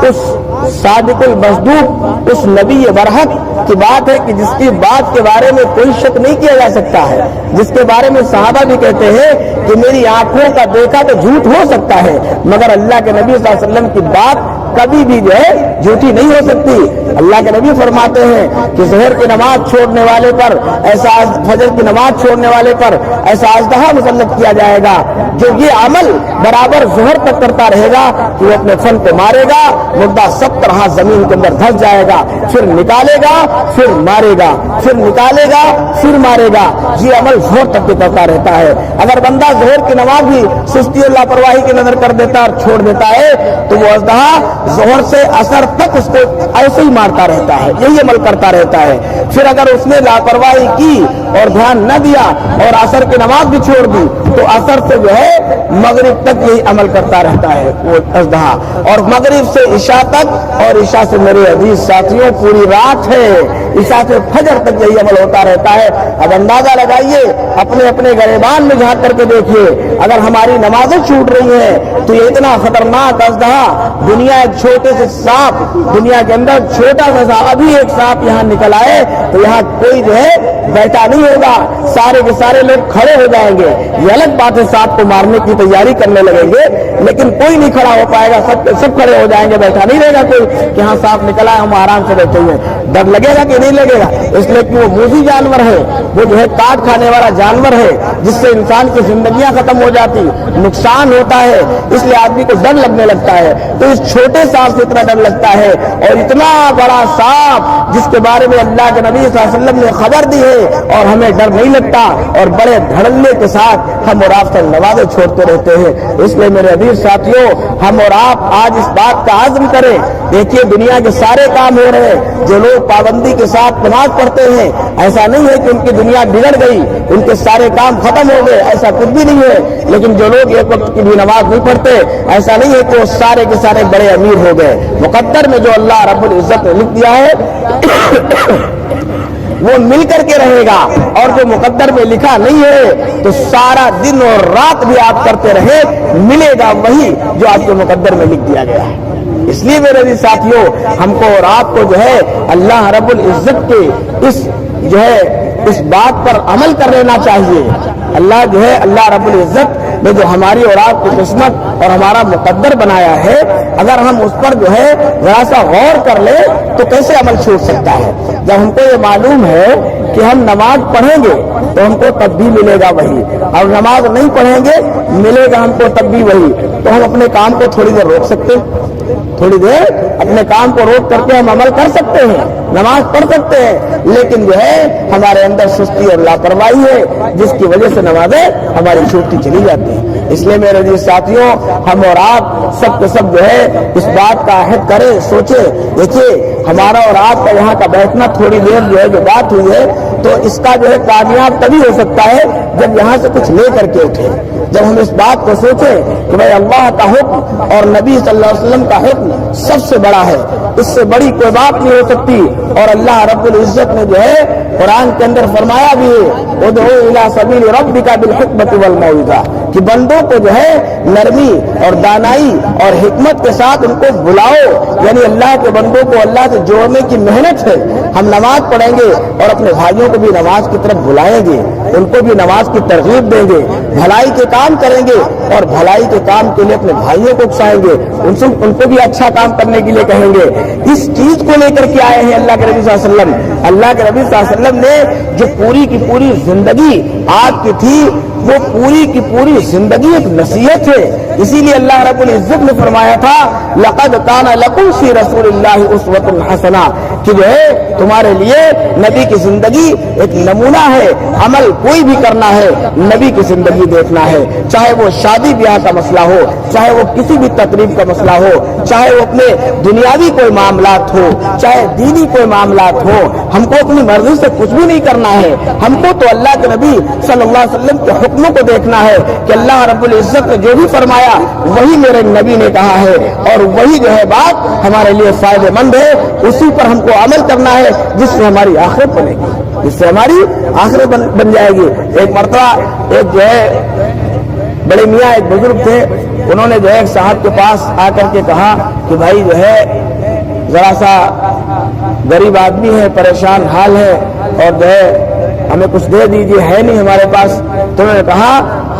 اس صادق المصدوق، اس نبی برحق کی بات ہے کہ جس کی بات کے بارے میں کوئی شک نہیں کیا جا سکتا ہے، جس کے بارے میں صحابہ بھی کہتے ہیں کہ میری آنکھوں کا دیکھا تو جھوٹ ہو سکتا ہے، مگر اللہ کے نبی صلی اللہ علیہ وسلم کی بات کبھی بھی جو ہے جھوٹی نہیں ہو سکتی۔ اللہ کے نبی فرماتے ہیں کہ ظہر کی نماز چھوڑنے والے پر ایسا، فجر کی نماز چھوڑنے والے پر ایسا اژدہا مسلط کیا جائے گا جو یہ عمل برابر ظہر تک کرتا رہے گا کہ وہ اپنے فن کو مارے گا، مردہ 70 ہاتھ زمین کے اندر دھس جائے گا، پھر نکالے گا، پھر مارے گا، پھر نکالے گا، پھر مارے گا۔ یہ عمل ظہر تک بھی کرتا رہتا ہے۔ اگر بندہ ظہر کی نماز بھی سستی اور لاپرواہی کی نظر کر دیتا اور چھوڑ دیتا ہے تو وہ اژدہا ظہر سے اثر تک اس کو ایسے ہی مارتا رہتا ہے، یہی عمل کرتا رہتا ہے۔ پھر اگر اس نے لاپرواہی کی اور دھیان نہ دیا اور عصر کی نماز بھی چھوڑ دی تو عصر سے جو ہے مغرب تک یہی عمل کرتا رہتا ہے وہ اژدہا، اور مغرب سے عشاء تک، اور عشاء سے میرے عزیز ساتھیوں پوری رات ہے، عشاء سے فجر تک یہی عمل ہوتا رہتا ہے۔ اب اندازہ لگائیے، اپنے اپنے گریبان میں جھانک کر کے دیکھیے، اگر ہماری نمازیں چھوٹ رہی ہیں تو یہ اتنا خطرناک اژدہا، دنیا ایک چھوٹے سے سانپ، دنیا کے اندر چھوٹا سا ابھی ایک سانپ یہاں نکل آئے تو یہاں کوئی جو ہے بیٹھا نہیں ہوگا، سارے کے سارے لوگ کھڑے ہو جائیں گے۔ یہ الگ بات ہے سانپ کو مارنے کی تیاری کرنے لگیں گے، لیکن کوئی نہیں کھڑا ہو پائے گا، سب کھڑے ہو جائیں گے، بیٹھا نہیں رہے گا کوئی کہ ہاں سانپ نکلا ہے ہم آرام سے بیٹھے ہوئے۔ ڈر لگے گا کہ نہیں لگے گا؟ اس لیے کہ وہ موذی جانور ہے، وہ جو ہے کاٹ کھانے والا جانور ہے، جس سے انسان کی زندگیاں ختم ہو جاتی، نقصان ہوتا ہے، اس لیے آدمی کو ڈر لگنے لگتا ہے۔ تو اس چھوٹے سانپ سے اتنا ڈر لگتا ہے، اور اتنا بڑا سانپ جس کے بارے میں اللہ کے نبی صلی اللہ علیہ وسلم نے خبر دی ہے اور ہمیں ڈر نہیں لگتا، اور بڑے دھڑلے کے ساتھ ہم اور آپ سے نمازیں چھوڑتے رہتے ہیں۔ اس لیے میرے عزیز ساتھیوں، ہم اور آپ آج اس بات کا عزم کریں۔ دیکھیے دنیا کے سارے کام ہو رہے ہیں، جو لوگ پابندی کے ساتھ نماز پڑھتے ہیں، ایسا نہیں ہے کہ ان کی دنیا بگڑ گئی، ان کے سارے کام ختم ہو گئے، ایسا کچھ بھی نہیں ہے۔ لیکن جو لوگ ایک وقت کی بھی نماز نہیں پڑھتے، ایسا نہیں ہے کہ وہ سارے کے سارے بڑے امیر ہو گئے۔ مقدر میں جو اللہ رب العزت نے لکھ دیا ہے وہ مل کر کے رہے گا، اور جو مقدر میں لکھا نہیں ہے تو سارا دن اور رات بھی آپ کرتے رہے، ملے گا وہی جو آپ کے مقدر میں لکھ دیا گیا ہے۔ اس لیے میرے عزیز ساتھیوں، ہم کو اور آپ کو جو ہے اللہ رب العزت کے اس بات پر عمل کر لینا چاہیے۔ اللہ رب العزت نے جو ہماری اور آپ کی قسمت اور ہمارا مقدر بنایا ہے، اگر ہم اس پر جو ہے ذرا سا غور کر لیں تو کیسے عمل چھوٹ سکتا ہے؟ جب ہم کو یہ معلوم ہے کہ ہم نماز پڑھیں گے تو ہم کو تب بھی ملے گا وہی، اور نماز نہیں پڑھیں گے ملے گا ہم کو تب بھی وہی، تو ہم اپنے کام کو تھوڑی دیر روک سکتے ہیں، تھوڑی دیر اپنے کام کو روک کر کے ہم عمل کر سکتے ہیں، نماز پڑھ سکتے ہیں، لیکن جو ہے ہمارے اندر سستی اور لاپرواہی ہے جس کی وجہ سے نمازیں ہماری چھوٹتی چلی جاتی ہیں۔ اس لیے میرے عزیز ساتھیوں، ہم اور آپ سب کے سب جو ہے اس بات کا عہد کریں، سوچیں۔ دیکھیے ہمارا اور آپ کا یہاں کا بیٹھنا تھوڑی دیر جو ہے جو بات ہوئی ہے تو اس کا جو ہے کامیاب تبھی ہو سکتا ہے جب یہاں سے کچھ لے کر کے اٹھے، جب ہم اس بات کو سوچیں کہ بھائی اللہ کا حکم اور نبی صلی اللہ علیہ وسلم کا حکم سب سے بڑا ہے، اس سے بڑی کوئی بات نہیں ہو سکتی۔ اور اللہ رب العزت نے جو ہے قرآن کے اندر فرمایا بھی ہے ادعو الی سبیل ربک بالحکمۃ والموعظہ، کہ بندوں کو جو ہے نرمی اور دانائی اور حکمت کے ساتھ ان کو بلاؤ، یعنی اللہ کے بندوں کو اللہ سے جوڑنے کی محنت ہے۔ ہم نماز پڑھیں گے اور اپنے بھائیوں کو بھی نماز کی طرف بلائیں گے، ان کو بھی نماز کی ترغیب دیں گے، بھلائی کے کام کریں گے اور بھلائی کے کام کے لیے اپنے بھائیوں کو اکسائیں گے، ان کو بھی اچھا کام کرنے کے لیے کہیں گے۔ اس چیز کو لے کر کے آئے ہیں اللہ کے نبی صلی اللہ علیہ وسلم۔ اللہ کے نبی صلی اللہ علیہ وسلم نے جو پوری کی پوری زندگی آپ کی تھی، وہ پوری کی پوری زندگی ایک نصیحت ہے۔ اسی لیے اللہ رب العزت نے فرمایا تھا لقد کان لکم فی رسول اللہ اسوۃ حسنہ، کہ جو ہے تمہارے لیے نبی کی زندگی ایک نمونہ ہے۔ عمل کوئی بھی کرنا ہے نبی کی زندگی دیکھنا ہے، چاہے وہ شادی بیاہ کا مسئلہ ہو، چاہے وہ کسی بھی تقریب کا مسئلہ ہو، چاہے وہ اپنے دنیاوی کوئی معاملات ہو، چاہے دینی کوئی معاملات ہو۔ ہم کو اپنی مرضی سے کچھ بھی نہیں کرنا ہے، ہم کو تو اللہ کے نبی صلی اللہ علیہ وسلم کے حکموں کو دیکھنا ہے کہ اللہ رب العزت نے جو بھی فرمایا وہی میرے نبی نے کہا ہے، اور وہی جو ہے بات ہمارے لیے فائدہ مند ہے، اسی پر ہم کو عمل کرنا ہے جس سے ہماری آخرت بنے گی، جس سے ہماری آخرت بن جائے گی۔ ایک مرتبہ ایک جو ہے بڑے میاں ایک بزرگ تھے، انہوں نے جو ہے ایک صاحب کے پاس آ کر کے کہا کہ بھائی جو ہے ذرا سا غریب آدمی ہے، پریشان حال ہے، اور جو ہے ہمیں کچھ دے دیجیے، ہے نہیں ہمارے پاس۔ تو انہوں نے کہا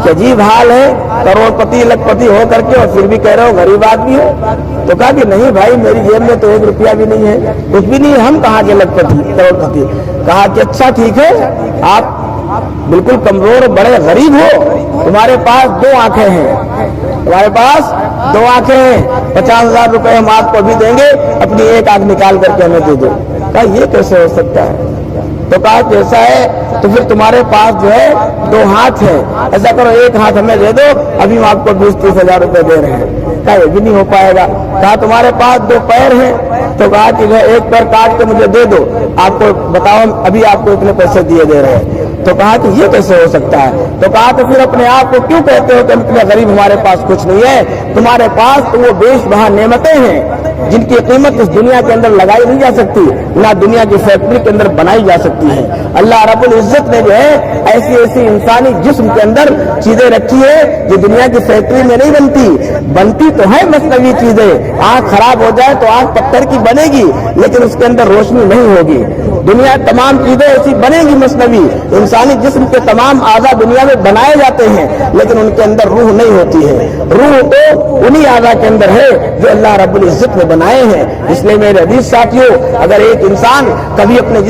کہ عجیب حال ہے، کروڑ پتی لکھ پتی ہو کر کے اور پھر بھی کہہ رہے ہو غریب آدمی ہو۔ تو کہا کہ نہیں بھائی، میری جیب میں تو 1 روپیہ بھی نہیں ہے، کچھ بھی نہیں ہے، ہم کہاں کے لکھ پتی کروڑ پتی۔ کہا کہ اچھا ٹھیک ہے، آپ بالکل کمزور بڑے غریب ہو، تمہارے پاس 2 آنکھیں ہیں، تمہارے پاس 2 آنکھیں ہیں، 50,000 روپے ہم آپ کو بھی دیں گے، اپنی 1 آنکھ نکال کر کے ہمیں دے دو۔ کہا یہ کیسے ہو سکتا ہے؟ تو کہا کہ ایسا ہے تو پھر تمہارے پاس جو ہے 2 ہاتھ ہیں، ایسا کرو 1 ہاتھ ہمیں دے دو، ابھی ہم آپ کو 20-30 ہزار روپے دے رہے ہیں۔ کہا یہ بھی نہیں ہو پائے گا۔ کہا تمہارے پاس 2 پیر ہیں، تو کہا کہ 1 پیر کاٹ کے مجھے دے دو، آپ کو بتاؤ ابھی آپ کو اتنے پیسے دیے دے رہے ہیں۔ تو کہا کہ یہ کیسے ہو سکتا ہے؟ تو کہا کہ پھر اپنے آپ کو کیوں کہتے ہو کہ ہم اتنے غریب، ہمارے پاس کچھ نہیں ہے؟ تمہارے پاس تو وہ بیش بہا نعمتیں ہیں جن کی قیمت اس دنیا کے اندر لگائی نہیں جا سکتی، نہ دنیا کی فیکٹری کے اندر بنائی جا سکتی ہے۔ اللہ رب العزت نے جو ہے ایسی ایسی انسانی جسم کے اندر چیزیں رکھی ہے جو دنیا کی فیکٹری میں نہیں بنتی تو ہے مصنوعی چیزیں۔ آنکھ خراب ہو جائے تو آنکھ پتھر کی بنے گی، لیکن اس کے اندر روشنی نہیں ہوگی۔ دنیا تمام چیزیں ایسی بنے گی مصنوعی، انسانی جسم کے تمام اعضاء دنیا میں بنائے جاتے ہیں، لیکن ان کے اندر روح نہیں ہوتی ہے۔ روح تو انہی اعضاء کے اندر ہے جو اللہ رب العزت نے بنائے ہیں۔ اس لیے میرے عزیز ساتھیوں، اگر ایک انسان کبھی اپنے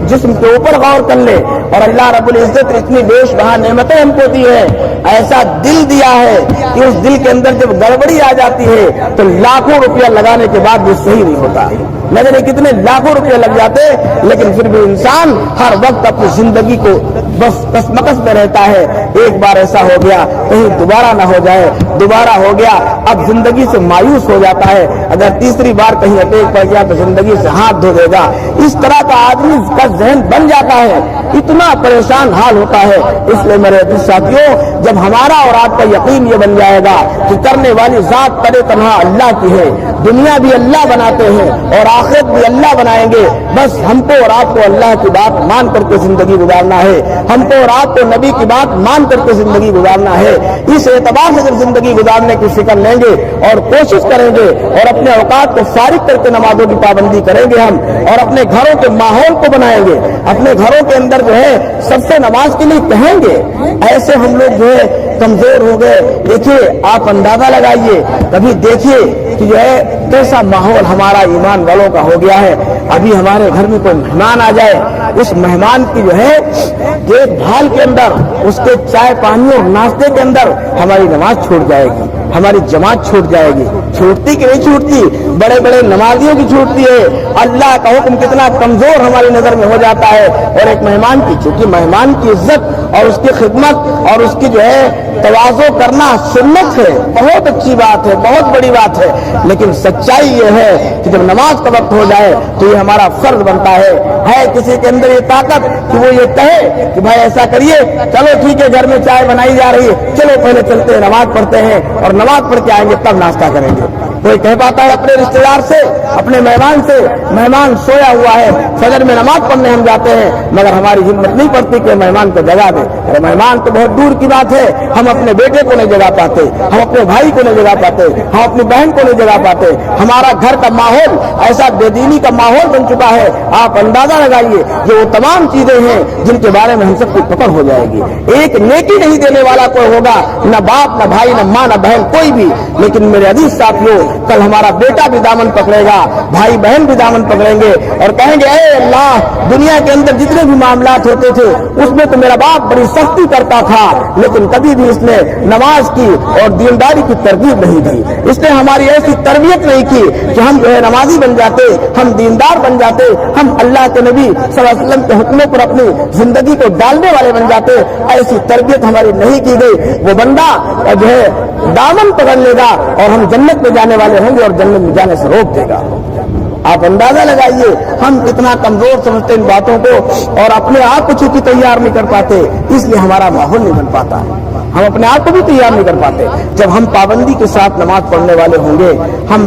جسم کے اوپر غور کر لے، اور اللہ رب العزت اتنی بیش بہا نعمتیں ہم کو دی ہے، ایسا دل دیا ہے کہ اس دل کے اندر جب گڑبڑی آ جاتی ہے تو لاکھوں روپیہ لگانے کے بعد بھی صحیح نہیں ہوتا۔ نہ جانے کتنے لاکھوں روپے لگ جاتے، لیکن پھر بھی انسان ہر وقت اپنی زندگی کو بس کسمکس میں رہتا ہے۔ ایک بار ایسا ہو گیا، کہیں دوبارہ نہ ہو جائے، دوبارہ ہو گیا، اب زندگی سے مایوس ہو جاتا ہے، اگر تیسری بار کہیں اٹیک پڑ گیا تو زندگی سے ہاتھ دھو دے گا۔ اس طرح کا آدمی کا ذہن بن جاتا ہے، اتنا پریشان حال ہوتا ہے۔ اس لیے میرے ساتھیوں، جب ہمارا اور آپ کا یقین یہ بن جائے گا کہ کرنے والی ذات ترے تنہا اللہ کی ہے، دنیا بھی اللہ بناتے ہیں اور آخرت بھی اللہ بنائیں گے، بس ہم کو اور آپ کو اللہ کی بات مان کر کے زندگی گزارنا ہے، ہم کو اور آپ کو نبی کی بات مان کر کے زندگی گزارنا ہے۔ اس اعتبار سے جب زندگی گزارنے کی فکر لیں گے اور کوشش کریں گے اور اپنے اوقات کو فارغ کر کے نمازوں کی پابندی کریں گے ہم، اور اپنے گھروں کے ماحول کو بنائیں گے، اپنے گھروں کے اندر جو ہے سب سے نماز کے لیے کہیں گے، ایسے ہم لوگ جو ہے کمزور ہو گئے۔ دیکھیے آپ اندازہ لگائیے، کبھی دیکھیے کہ جو ہے کیسا ماحول ہمارا ایمان والوں کا ہو گیا ہے۔ ابھی ہمارے گھر میں کوئی مہمان آ جائے، اس مہمان کی جو ہے دیکھ بھال کے اندر، اس کے چائے پانی اور ناشتے کے اندر ہماری نماز چھوٹ جائے گی، ہماری جماعت چھوٹ جائے گی۔ چھوٹتی کہ نہیں چھوٹتی؟ بڑے بڑے نمازیوں کی چھوٹتی ہے۔ اللہ کا حکم کتنا کمزور ہماری نظر میں ہو جاتا ہے، اور ایک مہمان کی، چونکہ مہمان کی عزت اور اس کی خدمت اور اس کی جو ہے تواضع کرنا سنت ہے، بہت اچھی بات ہے، بہت بڑی بات ہے، لیکن سچائی یہ ہے کہ جب نماز کا وقت ہو جائے تو یہ ہمارا فرض بنتا ہے کسی کے اندر یہ طاقت کہ وہ یہ کہے کہ بھائی ایسا کریے، چلو ٹھیک ہے، گھر میں چائے بنائی جا رہی ہے، چلو پہلے چلتے ہیں نماز پڑھتے ہیں اور نماز پڑھ کے آئیں گے تب ناشتہ کریں گے۔ کوئی کہہ پاتا ہے اپنے رشتے دار سے، اپنے مہمان سے، مہمان سویا ہوا ہے، فجر میں نماز پڑھنے ہم جاتے ہیں، مگر ہماری ہمت نہیں پڑتی کہ مہمان کو جگا دیں۔ ارے مہمان تو بہت دور کی بات ہے، ہم اپنے بیٹے کو نہیں جگا پاتے، ہم اپنے بھائی کو نہیں جگا پاتے، ہم اپنی بہن کو نہیں جگا پاتے۔ ہمارا گھر کا ماحول ایسا بے دینی کا ماحول بن چکا ہے، آپ اندازہ لگائیے، یہ وہ تمام چیزیں ہیں جن کے بارے میں ہم سب کی پکڑ ہو جائے گی۔ ایک نیکی نہیں دینے والا کوئی ہوگا، نہ باپ، نہ بھائی، نہ ماں، نہ بہن، کوئی بھی۔ لیکن میرے عزیز ساتھیوں، کل ہمارا بیٹا بھی دامن پکڑے گا، بھائی بہن بھی دامن پکڑیں گے اور کہیں گے اے اللہ، دنیا کے اندر جتنے بھی معاملات ہوتے تھے اس میں تو میرا باپ بڑی سختی کرتا تھا، لیکن کبھی بھی اس نے نماز کی اور دینداری کی ترغیب نہیں دی، اس نے ہماری ایسی تربیت نہیں کی کہ ہم جو ہے نمازی بن جاتے، ہم دیندار بن جاتے، ہم اللہ کے نبی صلی اللہ علیہ وسلم کے حکموں پر اپنی زندگی کو ڈالنے والے بن جاتے۔ ایسی تربیت ہماری نہیں کی گئی۔ وہ بندہ جو ہے دامن پکڑ لے گا اور ہم جنت میں جانے والے ہوں گے اور جنت میں جانے سے روک دے گا۔ آپ اندازہ لگائیے ہم کتنا کمزور سمجھتے ان باتوں کو، اور اپنے آپ کو چونکہ تیار نہیں کر پاتے، اس لیے ہمارا ماحول نہیں بن پاتا، ہم اپنے آپ کو بھی تیار نہیں کر پاتے۔ جب ہم پابندی کے ساتھ نماز پڑھنے والے ہوں گے، ہم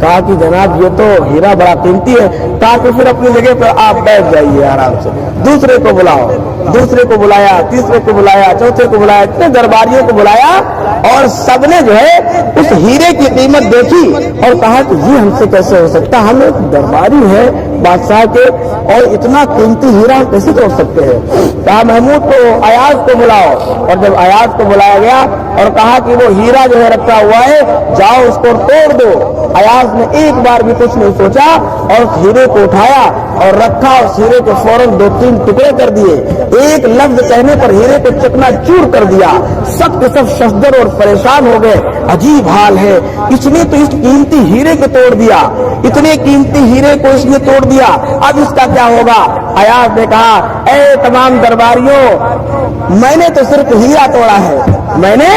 کہا کہ جناب یہ تو ہیرا بڑا قیمتی ہے. کہا کہ پھر اپنی جگہ پر آپ بیٹھ جائیے آرام سے. دوسرے کو بلاؤ, دوسرے کو بلایا, تیسرے کو بلایا, چوتھے کو بلایا, اتنے درباریوں کو بلایا اور سب نے جو ہے اس ہیرے کی قیمت دیکھی اور کہا کہ یہ ہم سے کیسے ہو سکتا, ہم ایک درباری ہے بادشاہ کے اور اتنا قیمتی ہیرا کیسے توڑ سکتے ہیں. کہا محمود کو ایاز کو بلاؤ, اور جب ایاز کو بلایا گیا اور کہا کہ وہ ہیرا جو ہے رکھا ہوا ہے جاؤ اس کو توڑ دو. ایاز نے ایک بار بھی کچھ نہیں سوچا اور ہیرے کو اٹھایا اور رکھا اور ہیرے کو فوراً 2-3 ٹکڑے کر دیے. ایک لفظ کہنے پر ہیرے کو چکنا چور کر دیا. سب کے سب ششدر اور پریشان ہو گئے. عجیب حال ہے, اس نے تو اس قیمتی ہیرے کو توڑ دیا, اتنے قیمتی ہیرے کو اس نے توڑ دیا, اب اس کا کیا ہوگا. ایاز نے کہا اے تمام درباریوں, میں نے تو صرف ہیرا توڑا ہے, میں نے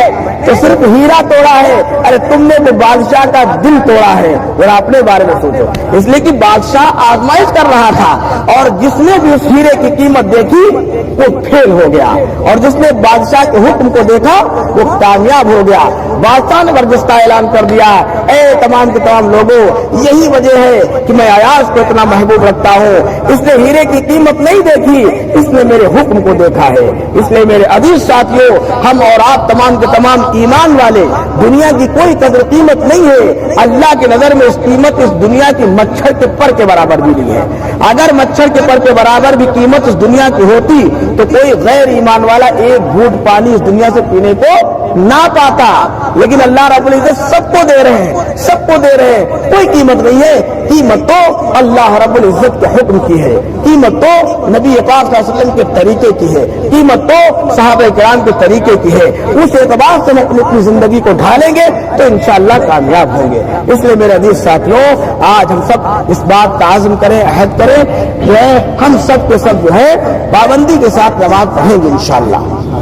تو صرف ہیرا توڑا ہے, ارے تم نے تو بادشاہ کا دل توڑا ہے. ذرا اپنے بارے میں سوچو, اس لیے کہ بادشاہ آزمائش کر رہا تھا اور جس نے بھی اس ہیرے کی قیمت دیکھی وہ فیل ہو گیا اور جس نے بادشاہ کے حکم کو دیکھا وہ کامیاب ہو گیا. بادشاہ نے ورزش کا اعلان کر دیا, اے تمام کے تمام لوگوں, یہی وجہ ہے کہ میں ایاز کو اتنا محبوب رکھتا ہوں. اس نے ہیرے کی قیمت نہیں دیکھی, اس نے میرے حکم کو دیکھا ہے. اس لیے میرے عزیز ساتھیوں, ہم اور آپ تمام کے تمام ایمان والے, دنیا کی کوئی قدر قیمت نہیں ہے. اللہ کی نظر میں اس قیمت اس دنیا کی مچھر کے پر کے برابر بھی نہیں ہے. اگر مچھر کے پر کے برابر بھی قیمت اس دنیا کی ہوتی تو کوئی غیر ایمان والا ایک گھونٹ پانی اس دنیا سے پینے کو نہ پاتا. لیکن اللہ رب العزت سب کو دے رہے ہیں, سب کو دے رہے ہیں, کوئی قیمت نہیں ہے. قیمت تو اللہ رب العزت کے حکم کی ہے, قیمت تو نبی پاک صلی اللہ علیہ وسلم کے طریقے کی ہے, قیمت تو صحابہ کرام کے طریقے کی ہے. اس اعتبار سے ہم اپنی زندگی کو ڈھالیں گے تو انشاءاللہ کامیاب ہوں گے. اس لیے میرے عزیز ساتھیوں, آج ہم سب اس بات کا عزم کریں, عہد کریں, جو ہے ہم سب کے سب جو ہے پابندی کے ساتھ نماز پڑھیں گے انشاءاللہ.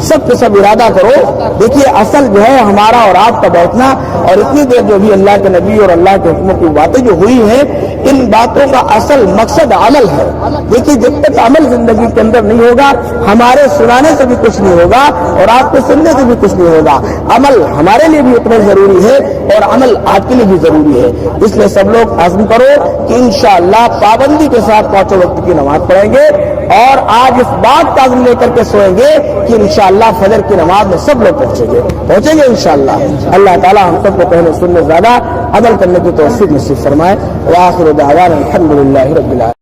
سب کے سب ارادہ کرو. دیکھیے اصل جو ہے ہمارا اور آپ کا بیٹھنا اور اتنی دیر جو بھی اللہ کے نبی اور اللہ کے حکموں کی باتیں جو ہوئی ہیں, ان باتوں کا اصل مقصد عمل ہے. دیکھیے جب تک عمل زندگی کے اندر نہیں ہوگا, ہمارے سنانے سے بھی کچھ نہیں ہوگا اور آپ کے سننے سے بھی کچھ نہیں ہوگا. عمل ہمارے لیے بھی اتنا ضروری ہے اور عمل آپ کے لیے بھی ضروری ہے. اس لیے سب لوگ عزم کرو کہ انشاءاللہ پابندی کے ساتھ 5 وقت کی نماز پڑھیں گے اور آج اس بات کا عزم لے کر کے سوئیں گے کہ انشاءاللہ فجر کی نماز میں سب لوگ پہنچیں گے انشاءاللہ. اللہ تعالی ہم سب کو پہلے سننے زیادہ عمل کرنے کی توفیق نصیب فرمائے. وآخر دعوانا الحمدللہ رب العالمین.